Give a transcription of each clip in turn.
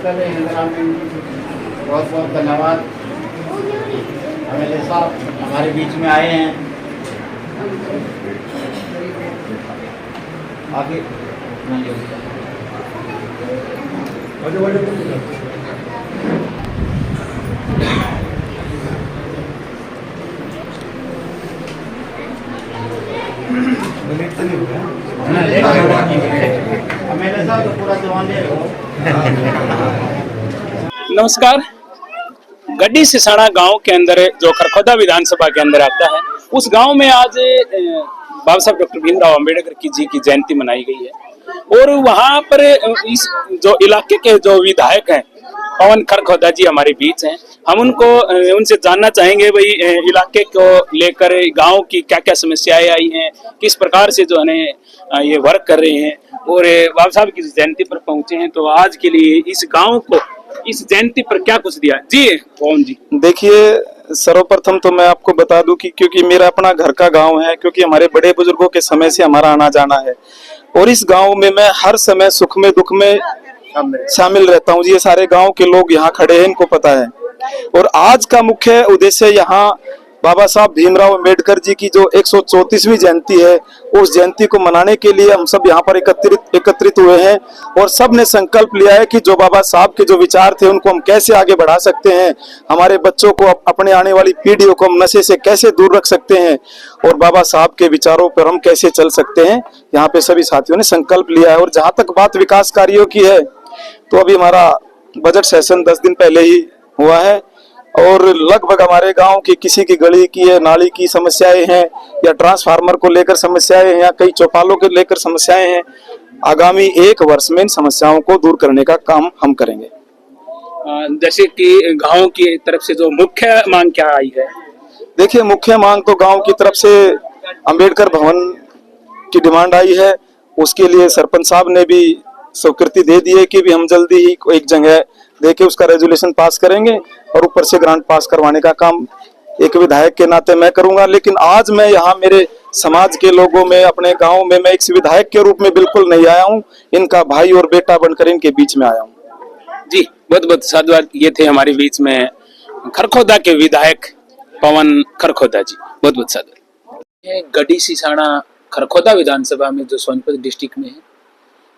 कर रहे हैं ग्रामीण। बहुत बहुत धन्यवाद। एमएलए साहब हमारे बीच में आए हैं। आगे एमएलए साहब तो पूरा जवान दे रहे हो। नमस्कार। गड्डी सिसाना गांव के अंदर जो खरखोदा विधानसभा के अंदर आता है, उस गांव में आज बाबा साहब डॉक्टर भीमराव अंबेडकर जी की जयंती मनाई गई है और वहां पर इस जो इलाके के जो विधायक हैं पवन खरखोदा जी हमारे बीच हैं। हम उनसे जानना चाहेंगे भाई इलाके को लेकर गांव की क्या क्या समस्याएं आई हैं, किस प्रकार से जो है ये वर्क कर रहे हैं और बाबा साहब की जयंती पर पहुंचे हैं। तो आज के लिए इस गांव को इस जयंती पर क्या कुछ दिया जी पवन जी? देखिए, सर्वप्रथम तो मैं आपको बता दूं कि क्योंकि मेरा अपना घर का गांव है, क्योंकि हमारे बड़े बुजुर्गों के समय से हमारा आना जाना है और इस गांव में मैं हर समय सुख में दुख में शामिल रहता हूं। ये सारे गांव के लोग यहाँ खड़े हैं, इनको पता है। और आज का मुख्य उद्देश्य यहाँ बाबा साहब भीमराव अंबेडकर जी की जो 134वीं जयंती है, उस जयंती को मनाने के लिए हम सब यहाँ पर एकत्रित हुए हैं और सब ने संकल्प लिया है कि जो बाबा साहब के जो विचार थे उनको हम कैसे आगे बढ़ा सकते हैं, हमारे बच्चों को, अपने आने वाली पीढ़ियों को हम नशे से कैसे दूर रख सकते हैं और बाबा साहब के विचारों पर हम कैसे चल सकते हैं। यहाँ पे सभी साथियों ने संकल्प लिया है। और जहाँ तक बात विकास कार्यों की है, तो अभी हमारा बजट सेशन 10 दिन पहले ही हुआ है और लगभग हमारे गांव की किसी की गली की है, नाली की समस्याएं हैं या ट्रांसफार्मर को लेकर समस्याएं हैं या कई चौपालों को लेकर समस्याएं हैं। आगामी 1 वर्ष में इन समस्याओं को दूर करने का काम हम करेंगे। जैसे कि गांव की तरफ से जो मुख्य मांग क्या आई है? देखिए, मुख्य मांग तो गांव की तरफ से अंबेडकर भवन की डिमांड आई है। उसके लिए सरपंच साहब ने भी स्वीकृति दे दी है कि भी हम जल्दी ही एक जगह देके उसका रेजोल्यूशन पास करेंगे और ऊपर से ग्रांट पास करवाने का काम एक विधायक के नाते मैं करूंगा। लेकिन आज मैं यहाँ मेरे समाज के लोगों में, अपने गांव में मैं एक विधायक के रूप में बिल्कुल नहीं आया हूँ, इनका भाई और बेटा बनकर इनके बीच में आया हूँ। जी बहुत बहुत साधुवाद। ये थे हमारे बीच में खरखोदा के विधायक पवन खरखोदा जी, बहुत बहुत साधुवाद। गड्डी सिसाना खरखोदा विधानसभा में जो सोनीपत डिस्ट्रिक्ट में है,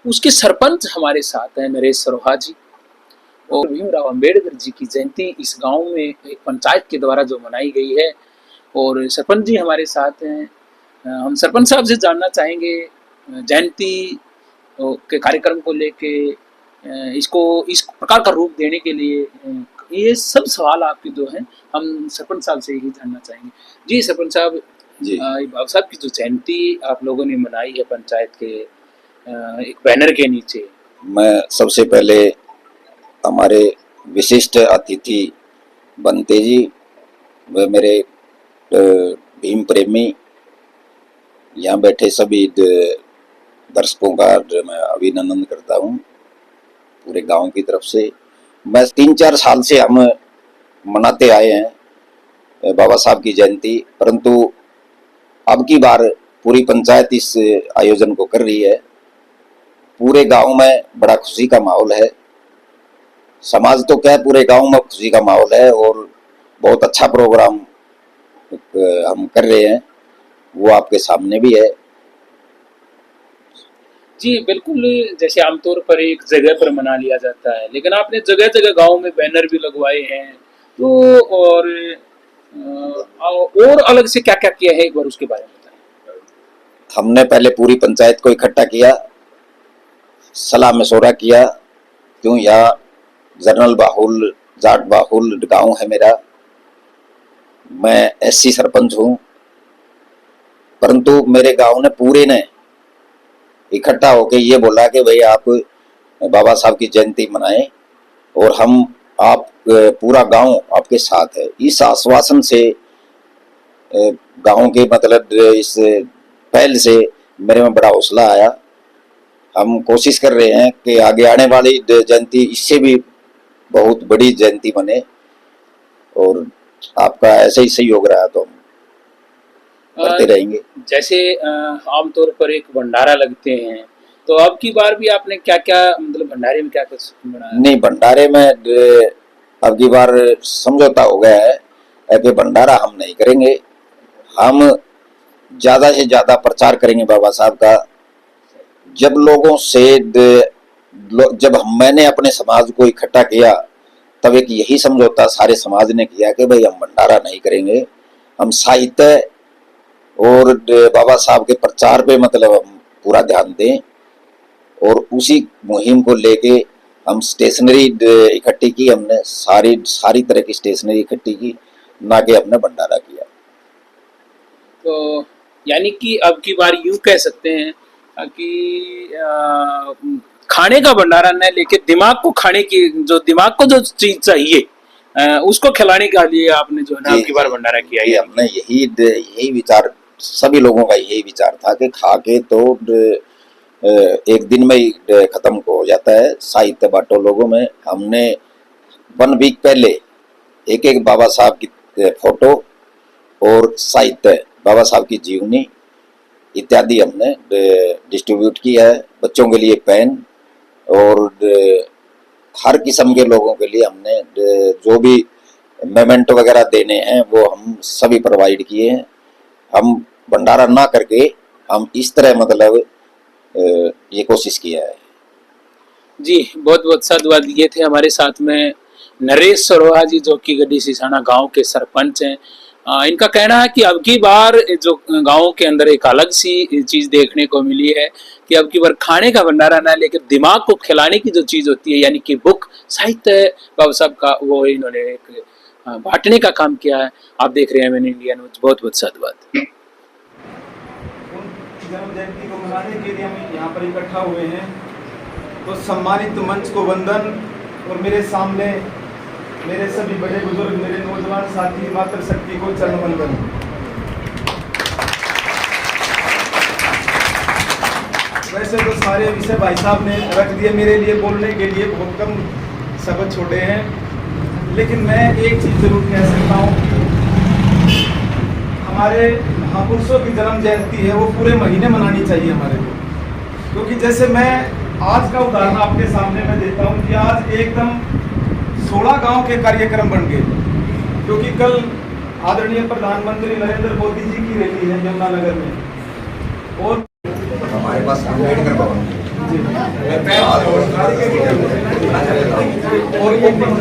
उसके सरपंच हमारे साथ हैं नरेश सरोहा जी। और भीमराव अंबेडकर जी की जयंती इस गांव में एक पंचायत के द्वारा जो मनाई गई है और सरपंच जी हमारे साथ हैं। हम सरपंच साहब से जानना चाहेंगे जयंती के कार्यक्रम को लेके, इसको इस प्रकार का रूप देने के लिए, ये सब सवाल आपके जो हैं हम सरपंच साहब से ही जानना चाहेंगे। जी सरपंच साहब जी, बाबा साहब की जो जयंती आप लोगों ने मनाई है पंचायत के एक बैनर के नीचे, मैं सबसे पहले हमारे विशिष्ट अतिथि बनते जी, वे मेरे भीम प्रेमी, यहाँ बैठे सभी दर्शकों का मैं अभिनंदन करता हूँ पूरे गांव की तरफ से। मैं 3-4 साल से हम मनाते आए हैं बाबा साहब की जयंती, परंतु अब की बार पूरी पंचायत इस आयोजन को कर रही है। पूरे गांव में बड़ा खुशी का माहौल है। समाज तो क्या, पूरे गांव में खुशी का माहौल है और बहुत अच्छा प्रोग्राम हम कर रहे हैं, वो आपके सामने भी है। जी बिल्कुल, जैसे आमतौर पर एक जगह पर मना लिया जाता है, लेकिन आपने जगह जगह गांव में बैनर भी लगवाए हैं, तो और अलग से क्या क्या किया है, एक बार उसके बारे में बताएं। हमने पहले पूरी पंचायत को इकट्ठा किया, सलाह मशवरा किया, क्यों यहाँ जनरल बाहुल, जाट बाहुल गांव है मेरा, मैं एससी सरपंच हूँ, परंतु मेरे गांव ने पूरे ने इकट्ठा होकर ये बोला कि भाई आप बाबा साहब की जयंती मनाएं और आप पूरा गांव आपके साथ है। इस आश्वासन से गांव के मतलब इस पहल से मेरे में बड़ा हौसला आया। हम कोशिश कर रहे हैं कि आगे आने वाली जयंती इससे भी बहुत बड़ी जयंती बने और आपका ऐसे ही सहयोग रहा तो हम करते रहेंगे। जैसे आमतौर पर एक भंडारा लगते हैं तो अब की बार भी आपने क्या क्या मतलब भंडारे में क्या कुछ बनाया? नहीं, भंडारे में अब की बार समझौता हो गया है कि भंडारा हम नहीं करेंगे। हम ज्यादा से ज्यादा प्रचार करेंगे बाबा साहब का। जब लोगों से जब मैंने अपने समाज को इकट्ठा किया, तब एक यही समझौता सारे समाज ने किया कि भाई हम भंडारा नहीं करेंगे, हम साहित्य और बाबा साहब के प्रचार पे मतलब हम पूरा ध्यान दें। और उसी मुहिम को लेके हम स्टेशनरी इकट्ठी की, हमने सारी तरह की स्टेशनरी इकट्ठी की, ना कि हमने भंडारा किया। तो यानी कि अब की बार यूं कह सकते हैं कि खाने का भंडारा न लेके दिमाग को खाने की, जो दिमाग को जो चीज चाहिए उसको खिलाने के लिए आपने जो है ना अब की बार भंडारा किया है। हमने यही विचार, सभी लोगों का यही विचार था कि खा के तो एक दिन में ही खत्म हो जाता है, साहित्य बांटो लोगों में। हमने 1 वीक पहले एक बाबा साहब की फोटो और साहित्य, बाबा साहब की जीवनी इत्यादि हमने डिस्ट्रीब्यूट किया है। बच्चों के लिए पेन और हर किस्म के लोगों के लिए हमने जो भी मेमेंटो वगैरह देने हैं वो हम सभी प्रोवाइड किए हैं। हम भंडारा ना करके हम इस तरह मतलब ये कोशिश किया है। जी बहुत बहुत साधुवाद। ये थे हमारे साथ में नरेश सरोहा जी, जो कि गड्डी सिसाना गांव के सरपंच हैं। इनका कहना है कि अब की बार जो गांव के अंदर एक अलग सी चीज देखने को मिली है कि अब की बार खाने का भंडारा ना लेकर दिमाग को खिलाने की जो चीज होती है, यानी कि बुक, साहित्य बाबा साहब का, वो इन्होंने एक बांटने का काम किया है। आप देख रहे हैं मैंने इंडिया न्यूज। बहुत बहुत साधुवाद। जन्म जयंती को मनाने के लिए हम यहाँ पर इकट्ठा हुए हैं, तो सम्मानित मंच को वंदन, और मेरे सामने मेरे सभी बड़े बुजुर्ग, मेरे नौजवान साथी, मातृशक्ति को चरण वंदन। वैसे तो सारे विषय भाई साहब ने रख दिए, मेरे लिए बोलने के लिए बहुत कम शब्द छोटे हैं, लेकिन मैं एक चीज जरूर कह सकता हूँ कि हमारे महापुरुषों की जन्म जयंती है वो पूरे महीने मनानी चाहिए हमारे को। क्योंकि जैसे मैं आज का उदाहरण आपके सामने मैं देता हूँ कि आज एकदम 16 गांव के कार्यक्रम बन गए, क्योंकि कल आदरणीय प्रधानमंत्री नरेंद्र मोदी जी की रैली है यमुनानगर में, और हमारे पास अम्बेडकर भवन और एक मिनट